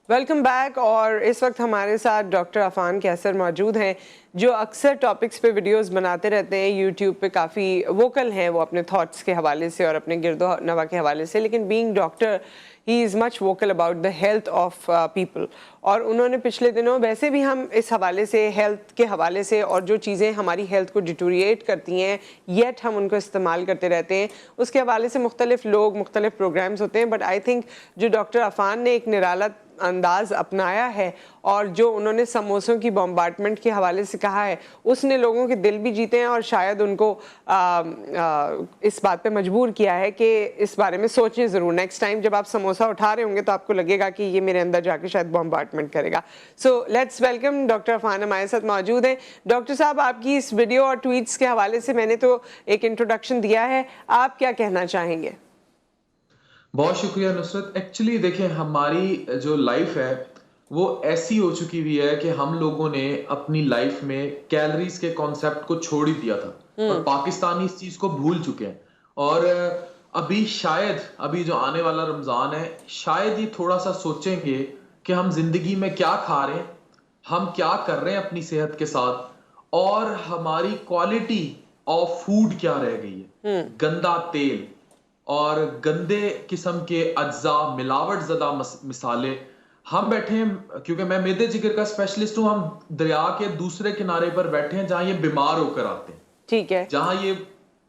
Welcome back. और इस वक्त हमारे साथ डॉक्टर अफान कैसर मौजूद हैं, जो अक्सर टॉपिक्स पे वीडियोस बनाते रहते हैं। यूट्यूब पे काफ़ी वोकल हैं वो अपने थॉट्स के हवाले से और अपने गिरदो नवा के हवाले से, लेकिन being doctor he is much vocal about the health of people. और उन्होंने पिछले दिनों, वैसे भी हम इस हवाले से, हेल्थ के हवाले से और जो चीज़ें हमारी हेल्थ को डिटोरिएट करती हैं येट हम उनको इस्तेमाल करते रहते हैं, उसके हवाले से मुख्तलिफ लोग, मुख्तलिफ प्रोग्राम्स होते हैं। बट आई थिंक जो डॉक्टर अफान ने एक निराला अंदाज अपनाया है और जो उन्होंने समोसों की बॉम्बार्टमेंट के हवाले से कहा है, उसने लोगों के दिल भी जीते हैं और शायद उनको इस बात पे मजबूर किया है कि इस बारे में सोचें ज़रूर। नेक्स्ट टाइम जब आप समोसा उठा रहे होंगे तो आपको लगेगा कि ये मेरे अंदर जाके शायद बॉम्बार्टमेंट करेगा। So let's welcome doctor Afan हमारे साथ मौजूद हैं। डॉक्टर साहब, आपकी इस वीडियो और ट्वीट्स के हवाले से मैंने तो एक इंट्रोडक्शन दिया है, आप क्या कहना चाहेंगे? बहुत शुक्रिया नुसरत। एक्चुअली देखें, हमारी जो लाइफ है वो ऐसी हो चुकी हुई है कि हम लोगों ने अपनी लाइफ में कैलोरीज के कॉन्सेप्ट को छोड़ ही दिया था और पाकिस्तानी इस चीज को भूल चुके हैं। और अभी शायद अभी जो आने वाला रमजान है, शायद ये थोड़ा सा सोचेंगे कि हम जिंदगी में क्या खा रहे हैं, हम क्या कर रहे हैं अपनी सेहत के साथ, और हमारी क्वालिटी ऑफ फूड क्या रह गई है। गंदा तेल और गंदे किस्म के अज्जा, मिलावट ज़दा मिसाले। हम बैठे हैं, क्योंकि मैं मेदे जिगर का स्पेशलिस्ट हूं, हम दरिया के दूसरे किनारे पर बैठे हैं जहां ये बीमार होकर आते हैं। ठीक है। जहां ये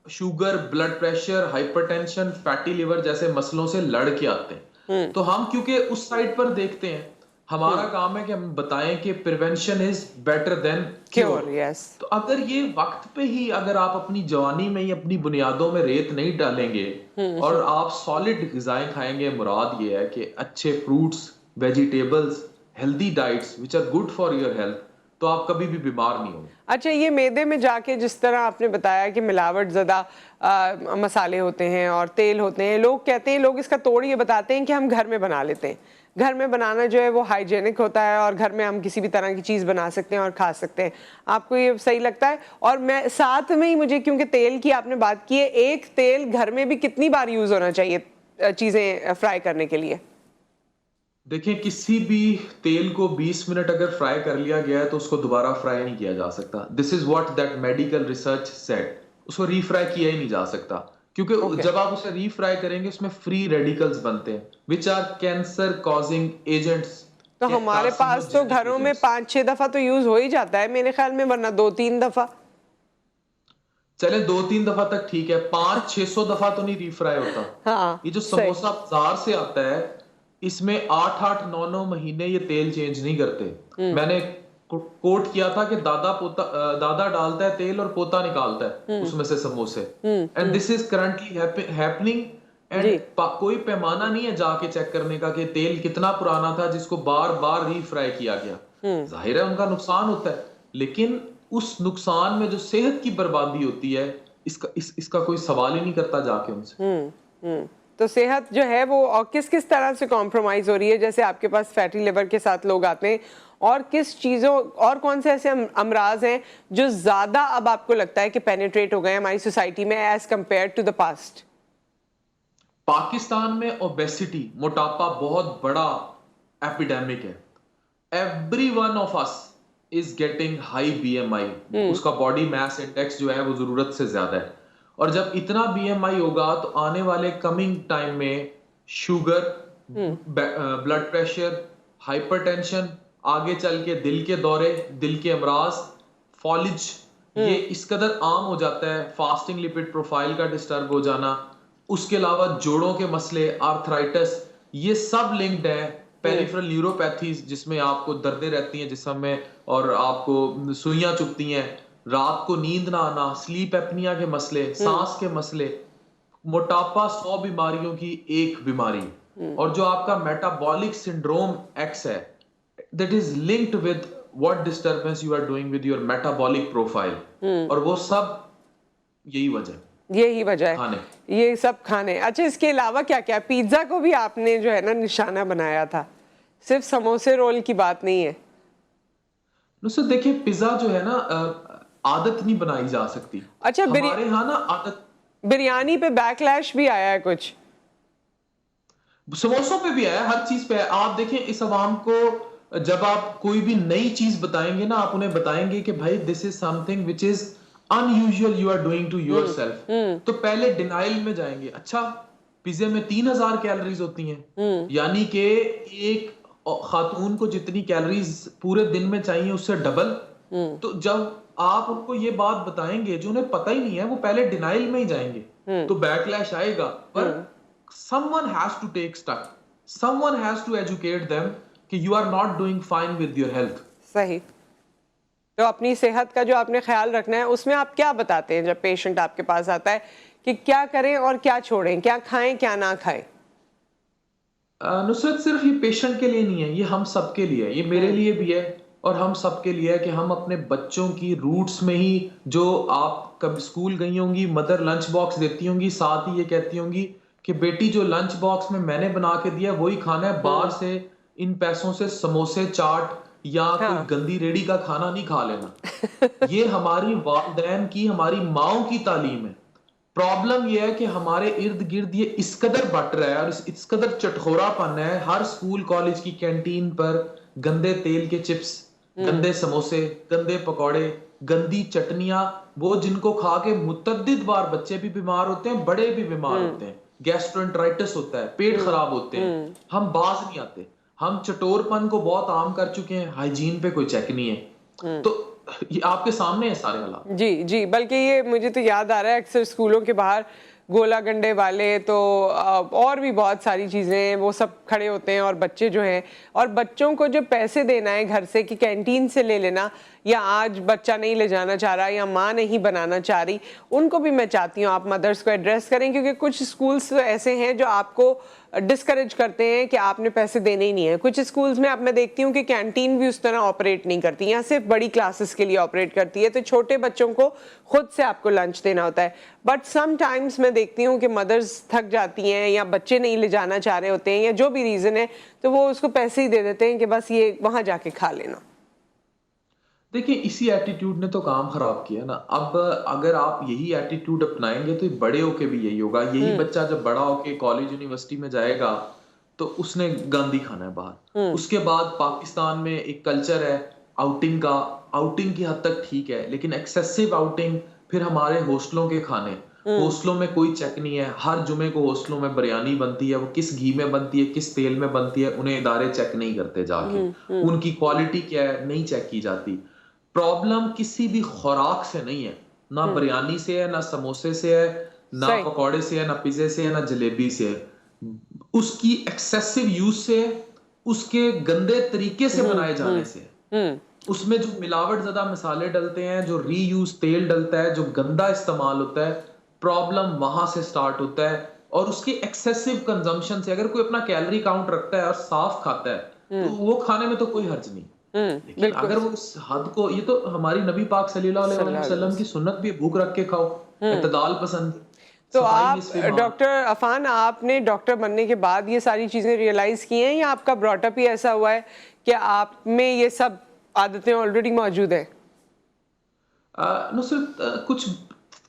sugar, blood pressure, hypertension, fatty liver जैसे मसलों से लड़ के आते हैं। तो हम क्योंकि उस साइड पर देखते हैं, हमारा काम है कि हम बताएं कि prevention is better than cure. Yes. तो अगर ये वक्त पे ही, अगर आप अपनी जवानी में ही अपनी बुनियादों में रेत नहीं डालेंगे और आप सॉलिड ग़िज़ाएं खाएंगे, मुराद ये है कि अच्छे fruits, vegetables, healthy diets which are good for your health, तो आप कभी भी बीमार नहीं होंगे। अच्छा, ये मैदे में जाके जिस तरह आपने बताया कि मिलावट ज़्यादा मसाले होते हैं और तेल होते हैं, लोग कहते हैं, लोग इसका तोड़ ये बताते हैं कि हम घर में बना लेते हैं। घर में बनाना जो है वो हाइजेनिक होता है और घर में हम किसी भी तरह की चीज़ बना सकते हैं और खा सकते हैं। आपको ये सही लगता है? और मैं साथ में ही मुझे, क्योंकि तेल की आपने बात की है, एक तेल घर में भी कितनी बार यूज़ होना चाहिए चीज़ें फ्राई करने के लिए? देखिए, किसी भी तेल को 20 मिनट अगर फ्राई कर लिया गया है तो उसको दोबारा फ्राई नहीं किया जा सकता। This is what that medical research said. उसको रीफ्राई किया ही नहीं जा सकता, क्योंकि जब आप उसे रीफ्राई करेंगे उसमें फ्री रेडिकल्स बनते हैं which are cancer causing agents. तो हमारे पास तो घरों में 5-6 दफा तो यूज हो ही जाता है मेरे ख्याल में, वरना 2-3 दफा। चले 2-3 दफा तक ठीक है, 500-600 दफा तो नहीं रीफ्राई होता। हाँ, ये जो समोसा बाजार से आता है, इसमें 8-8, 9-9 महीने ये तेल चेंज नहीं करते। मैंने कोट किया था कि दादा डालता है तेल और पोता निकालता है उसमें से समोसे। And this is currently happening. And कोई पैमाना नहीं है जाके चेक करने का कि तेल कितना पुराना था जिसको बार बार रीफ्राई किया गया। जाहिर है उनका नुकसान होता है, लेकिन उस नुकसान में जो सेहत की बर्बादी होती है, इसका कोई सवाल ही नहीं करता जाके उनसे। तो सेहत जो है वो और किस किस तरह से कॉम्प्रोमाइज हो रही है? जैसे आपके पास फैटी लिवर के साथ लोग आते हैं, और किस चीज़ों, और कौन से ऐसे अमराज हैं जो ज़्यादा अब आपको लगता है कि पेनिट्रेट हो गए हमारी सोसाइटी में as compared to the past? Pakistan में ओबेसिटी, मोटापा बहुत बड़ा एपिडेमिक है। Every one of us is getting high BMI. उसका बॉडी मास इंडेक्स जो है वो जरूरत से ज्यादा है। और जब इतना बीएमआई होगा तो आने वाले कमिंग टाइम में शुगर, ब्लड प्रेशर, हाइपरटेंशन, आगे चल के दिल के दौरे, दिल के अमराज, फॉलिज, ये इस कदर आम हो जाता है। फास्टिंग लिपिड प्रोफाइल का डिस्टर्ब हो जाना, उसके अलावा जोड़ों के मसले, आर्थराइटिस, ये सब लिंक्ड है। पेरिफेरल न्यूरोपैथीज, जिसमें आपको दर्दें रहती हैं जिस्म में और आपको सुइयां चुभती हैं, रात को नींद ना आना, स्लीप एपनिया के मसले, सांस के मसले, मोटापा 100 बीमारियों की एक बीमारी। और जो आपका मेटाबॉलिक सिंड्रोम एक्स है, that is linked with what disturbance you are doing with your metabolic profile. और वो सब यही वजह है खाने, ये सब खाने। अच्छा, इसके अलावा क्या क्या? पिज्जा को भी आपने जो है ना निशाना बनाया था, सिर्फ समोसे रोल की बात नहीं है। नुसरत, देखिए, पिज्जा जो है ना, आदत नहीं बनाई जा सकती। अच्छा, हमारे यहाँ ना आदत। बिरयानी पे बैकलैश भी आया है कुछ? समोसों पे भी है, हर चीज पे है। आप देखें इस अवाम को, जब आप कोई भी नई चीज बताएंगे ना, आप उन्हें बताएंगे कि भाई this is something which is unusual you are doing to yourself, तो पहले डिनाइल में जाएंगे। अच्छा, पिज्जे में 3000 कैलोरीज होती हैं, यानी कि एक खातून को जितनी कैलोरीज पूरे दिन में चाहिए उससे डबल। तो जब आप उनको ये बात बताएंगे जो उन्हें पता ही नहीं है, वो पहले डिनाइल में ही जाएंगे, तो बैकलैश आएगा। पर someone has to take stock, someone has to educate them कि you are not doing fine with your health। सही। तो अपनी सेहत का जो आपने ख्याल रखना है, उसमें आप क्या बताते हैं जब पेशेंट आपके पास आता है कि क्या करें और क्या छोड़ें, क्या खाएं क्या ना खाएं? नुसरत सिर्फ ये पेशेंट के लिए नहीं है, ये हम सब के लिए है, ये मेरे लिए भी है और हम सब के लिए है कि हम अपने बच्चों की रूट्स में ही, जो आप कब स्कूल गई होंगी, मदर लंच बॉक्स देती होंगी, साथ ही ये कहती होंगी कि बेटी जो लंच बॉक्स में मैंने बना के दिया वही खाना है, बाहर से इन पैसों से समोसे चाट या कोई गंदी रेड़ी का खाना नहीं खा लेना। ये हमारी वालिदैन की, हमारी माओ की तालीम है। प्रॉब्लम ये है कि हमारे इर्द गिर्द ये इस कदर बट रहा है और इस कदर चटखोरापन है, हर स्कूल कॉलेज की कैंटीन पर गंदे तेल के चिप्स, गंदे समोसे, गंदे पकौड़े, गंदी चटनियां, वो जिनको खा के मुतअद्दिद बार बच्चे भी बीमार होते हैं, बड़े भी बीमार होते हैं, गैस्ट्रोएंटराइटिस होता है, पेट खराब होते हैं, हम बाज नहीं आते। हम चटोरपन को बहुत आम कर चुके हैं, हाइजीन पे कोई चेक नहीं है। तो ये आपके सामने है सारे हालात। जी जी, बल्कि ये मुझे तो याद आ रहा है, अक्सर स्कूलों के बाहर गोला गंडे वाले तो और भी बहुत सारी चीज़ें वो सब खड़े होते हैं, और बच्चे जो हैं, और बच्चों को जो पैसे देना है घर से कि कैंटीन से ले लेना, या आज बच्चा नहीं ले जाना चाह रहा या माँ नहीं बनाना चाह रही, उनको भी मैं चाहती हूँ आप मदर्स को एड्रेस करें, क्योंकि कुछ स्कूल्स ऐसे हैं जो आपको डिस्करेज करते हैं कि आपने पैसे देने ही नहीं है। कुछ स्कूल्स में अब मैं देखती हूँ कि कैंटीन भी उस तरह ऑपरेट नहीं करती, यहाँ सिर्फ बड़ी क्लासेस के लिए ऑपरेट करती है, तो छोटे बच्चों को खुद से आपको लंच देना होता है। बट समटाइम्स मैं देखती हूँ कि मदर्स थक जाती हैं या बच्चे नहीं ले जाना चाह रहे होते हैं या जो भी रीज़न है, तो वो उसको पैसे ही दे देते हैं कि बस ये वहाँ जाके खा लेना। देखिए, इसी एटीट्यूड ने तो काम खराब किया ना। अब अगर आप यही एटीट्यूड अपनाएंगे तो बड़े होके भी यही होगा। यही बच्चा जब बड़ा होके कॉलेज यूनिवर्सिटी में जाएगा तो उसने गांधी खाना है बाहर। उसके बाद पाकिस्तान में एक कल्चर है आउटिंग का। आउटिंग की हद तक ठीक है, लेकिन एक्सेसिव आउटिंग, फिर हमारे हॉस्टलों के खाने, हॉस्टलों में कोई चेक नहीं है। हर जुमे को हॉस्टलों में बिरयानी बनती है, वो किस घी में बनती है, किस तेल में बनती है, उन्हें इदारे चेक नहीं करते जाके। उनकी क्वालिटी क्या है नहीं चेक की जाती। प्रॉब्लम किसी भी खुराक से नहीं है, ना बिरयानी से है, ना समोसे से है, ना पकौड़े से है, ना पिज्जे से है, ना जलेबी से है। उसकी एक्सेसिव यूज से, उसके गंदे तरीके से बनाए जाने से। उसमें जो मिलावट ज्यादा मसाले डलते हैं, जो रीयूज तेल डलता है, जो गंदा इस्तेमाल होता है, प्रॉब्लम वहां से स्टार्ट होता है। और उसकी एक्सेसिव कंजम्पशन से, अगर कोई अपना कैलोरी काउंट रखता है और साफ खाता है तो वो खाने में तो कोई हर्ज नहीं। लेकिन अगर वो इस हद को, ये तो हमारी नबी पाक सल्लल्लाहु अलैहि वसल्लम की सुन्नत भी, भूख रख के खाओ, इत्तदाल पसंद। तो आप डॉक्टर अफान, आपने डॉक्टर बनने के बाद ये सारी चीजें रियलाइज की हैं या आपका ब्रॉटअप ही ऐसा हुआ है कि आप में ये सब आदतें ऑलरेडी मौजूद हैं? नुसरत,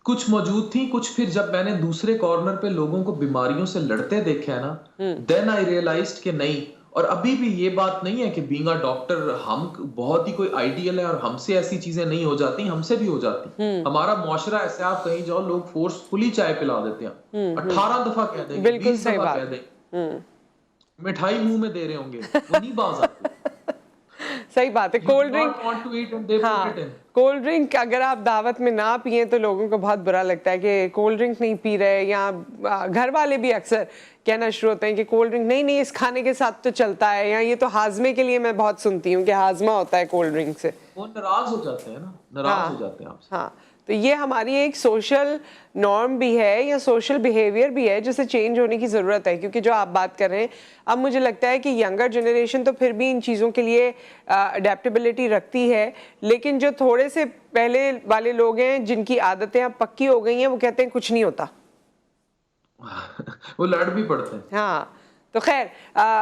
कुछ मौजूद थी, कुछ फिर जब मैंने दूसरे कॉर्नर पे लोगों को बीमारियों से लड़ते देखा है ना, देन आई रियलाइज्ड कि नहीं। और अभी भी ये बात नहीं है कि बीइंग अ डॉक्टर हम बहुत ही कोई आइडियल है और हमसे ऐसी चीजें नहीं हो जाती, हमसे भी हो जाती। हमारा मुआशरा ऐसे, आप कहीं जाओ लोग फोर्सफुली चाय पिला देते हैं, 18 दफा कह देंगे, 20 दफा कह देंगे, मिठाई मुंह में दे रहे होंगे, वो नहीं बाज आती। सही बात है। कोल्ड ड्रिंक, हाँ, कोल्ड ड्रिंक अगर आप दावत में ना पिए तो लोगों को बहुत बुरा लगता है कि कोल्ड ड्रिंक नहीं पी रहे, या घर वाले भी अक्सर कहना शुरू होते हैं कि कोल्ड ड्रिंक नहीं नहीं इस खाने के साथ तो चलता है, या ये तो हाजमे के लिए, मैं बहुत सुनती हूँ कि हाजमा होता है कोल्ड ड्रिंक से। वो नाराज हो जाते हैं ना, नाराज हो जाते हैं आपसे। हाँ, तो ये हमारी एक सोशल नॉर्म भी है या सोशल बिहेवियर भी है जिसे चेंज होने की ज़रूरत है, क्योंकि जो आप बात कर रहे हैं, अब मुझे लगता है कि यंगर जनरेशन तो फिर भी इन चीज़ों के लिए अडेप्टेबिलिटी रखती है, लेकिन जो थोड़े से पहले वाले लोग हैं जिनकी आदतें अब पक्की हो गई हैं, वो कहते हैं कुछ नहीं होता। वो लड़ भी पड़ते हैं। हाँ, तो खैर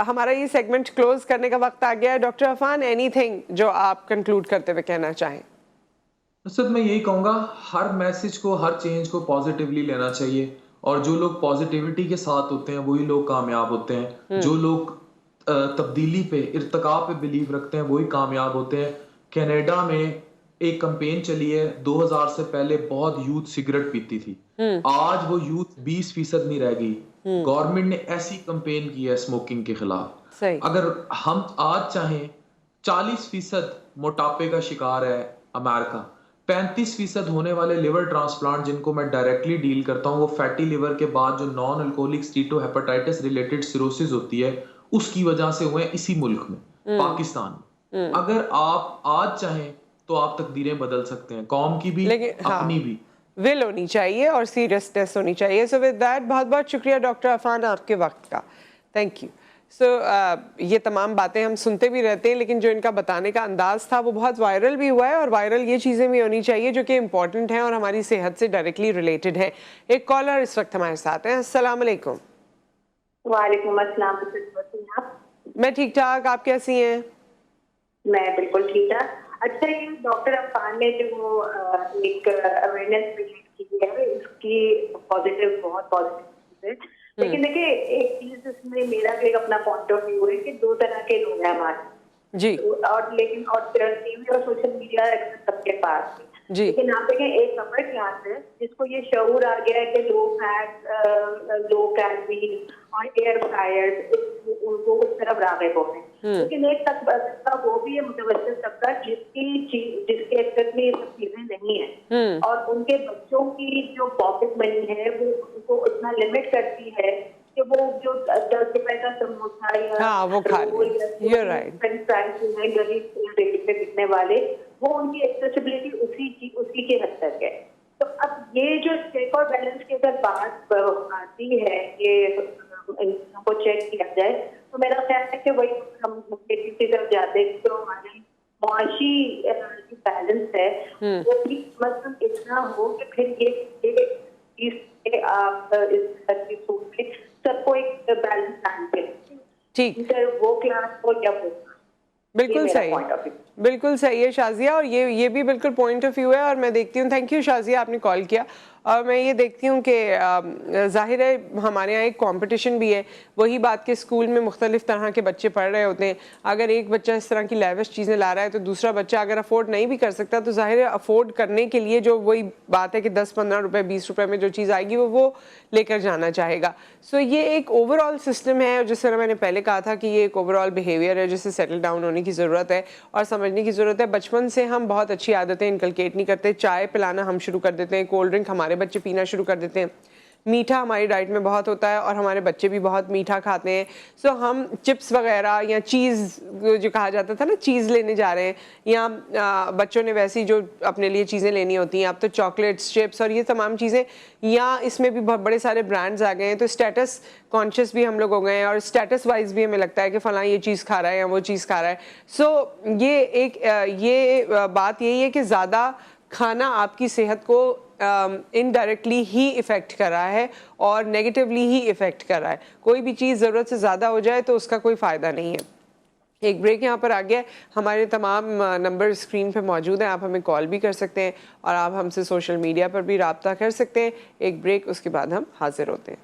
हमारा ये सेगमेंट क्लोज करने का वक्त आ गया है। डॉक्टर अफान, एनीथिंग जो आप कंक्लूड करते हुए कहना चाहें? सर, मैं यही कहूंगा, हर मैसेज को, हर चेंज को पॉजिटिवली लेना चाहिए और जो लोग पॉजिटिविटी के साथ होते हैं वही लोग कामयाब होते हैं। जो लोग तब्दीली पे, इर्तिका पे बिलीव रखते हैं वही कामयाब होते हैं। कनाडा में एक कैंपेन चली है 2000 से पहले, बहुत यूथ सिगरेट पीती थी, आज वो यूथ 20% नहीं रह गई। गवर्नमेंट ने ऐसी कैंपेन की है स्मोकिंग के खिलाफ। सही। अगर हम आज चाहें, 40% मोटापे का शिकार है अमेरिका, 35% होने वाले लिवर ट्रांसप्लांट जिनको मैं डायरेक्टली डील करता हूँ, वो फैटी लिवर के बाद जो non alcoholic steatohepatitis related cirrhosis होती है उसकी वजह से हुए इसी मुल्क में, पाकिस्तान में। अगर आप आज चाहें तो आप तकदीरें बदल सकते हैं, कौम की भी, अपनी भी। विल होनी चाहिए और सीरियसनेस होनी चाहिए। सो विद दैट बहुत बहुत शुक्रिया डॉक्टर अफान आपके वक्त का, थैंक यू। सो ये तमाम बातें हम सुनते भी रहते हैं, लेकिन जो इनका बताने का अंदाज़ था वो बहुत वायरल भी हुआ है, और वायरल ये चीज़ें भी होनी चाहिए जो कि इम्पॉर्टेंट हैं और हमारी सेहत से डायरेक्टली रिलेटेड है। एक कॉलर इस वक्त हमारे साथ हैं। अस्सलाम वालेकुम। वालेकुम अस्सलाम। मैं ठीक ठाक, आप कैसी हैं? मैं बिल्कुल ठीक ठाक। अच्छा, ये डॉक्टर अफान ने जो एक अवेयरनेस क्रिएट की है, इसकी पॉजिटिव, बहुत पॉजिटिव चीज है। लेकिन देखिए, एक चीज इसमें मेरा भी एक अपना पॉइंट ऑफ व्यू है कि दो तरह के लोग हैं हमारे जी, और लेकिन और टीवी और सोशल मीडिया सबके पास है। जी। लेकिन आप देखें, एक अपर क्लास है जिसको ये शऊर आ गया है कि लो फैट, लो कैलोरी और एयर फ्रायर, उनको उस तरफ राग़िब हो रहे हैं। लेकिन एक तबका वो भी है, मुतवस्सित तबका, जिसके एक्सेस में ये सब चीजें नहीं है, और उनके बच्चों की जो पॉकेट मनी है वो उनको उतना लिमिट करती है कि वो जो 10 रुपए का समोसा या वो खा ले। You're right. फ्रेंच फ्राइज है गरीब रेट पे बिकने वाले, वो उनकी एक्सेसिबिलिटी उसी के हद तक है। तो अब ये जो चेक और बैलेंस की अगर बात आती है कि इनको चेक किया जाए, तो मेरा ख्याल है कि वही हम की तरफ जाते हैं, तो हमारी मुआशी जो बैलेंस है वो भी मतलब इतना हो कि फिर ये आप इस सोच के सबको एक बैलेंस लाने के, ठीक, वो क्लास हो या वो, बिल्कुल सही, बिल्कुल सही है शाजिया, और ये भी बिल्कुल पॉइंट ऑफ व्यू है। और मैं देखती हूँ, थैंक यू शाजिया, आपने कॉल किया। और मैं ये देखती हूँ कि ज़ाहिर है हमारे यहाँ एक कंपटीशन भी है। वही बात कि स्कूल में मुख्तलिफ तरह के बच्चे पढ़ रहे होते हैं। अगर एक बच्चा इस तरह की लेविश चीज़ें ला रहा है तो दूसरा बच्चा अगर अफोर्ड नहीं भी कर सकता, तो ज़ाहिर है अफोर्ड करने के लिए जो वही बात है कि 10-15 रुपये 20 रुपये में जो चीज़ आएगी वो लेकर जाना चाहेगा। सो ये एक ओवरऑल सिस्टम है, जिस तरह मैंने पहले कहा था कि ये एक ओवरऑल बिहेवियर है जिससे सेटल डाउन होने की ज़रूरत है और समझने की ज़रूरत है। बचपन से हम बहुत अच्छी आदतें इनकलकेट नहीं करते। चाय पिलाना हम शुरू कर देते हैं, कोल्ड ड्रिंक हमारे बच्चे पीना शुरू कर देते हैं, मीठा हमारी डाइट में बहुत होता है और हमारे बच्चे भी बहुत मीठा खाते हैं। सो हम चिप्स वगैरह या चीज़ जो कहा जाता था ना, चीज़ लेने जा रहे हैं, या बच्चों ने वैसी जो अपने लिए चीज़ें लेनी होती हैं, अब तो चॉकलेट्स, चिप्स और ये तमाम चीज़ें, या इसमें भी बहुत बड़े सारे ब्रांड्स आ गए हैं। तो स्टेटस कॉन्शियस भी हम लोग हो गए हैं और स्टेटस वाइज भी हमें लगता है कि फ़लाँ ये चीज़ खा रहा है या वो चीज़ खा रहा है। सो ये बात यही है कि ज़्यादा खाना आपकी सेहत को इनडायरेक्टली ही इफ़ेक्ट कर रहा है और नेगेटिवली ही इफ़ेक्ट कर रहा है। कोई भी चीज़ ज़रूरत से ज़्यादा हो जाए तो उसका कोई फ़ायदा नहीं है। एक ब्रेक यहाँ पर आ गया। हमारे तमाम नंबर स्क्रीन पे मौजूद हैं, आप हमें कॉल भी कर सकते हैं और आप हमसे सोशल मीडिया पर भी रब्ता कर सकते हैं। एक ब्रेक, उसके बाद हम हाजिर होते हैं।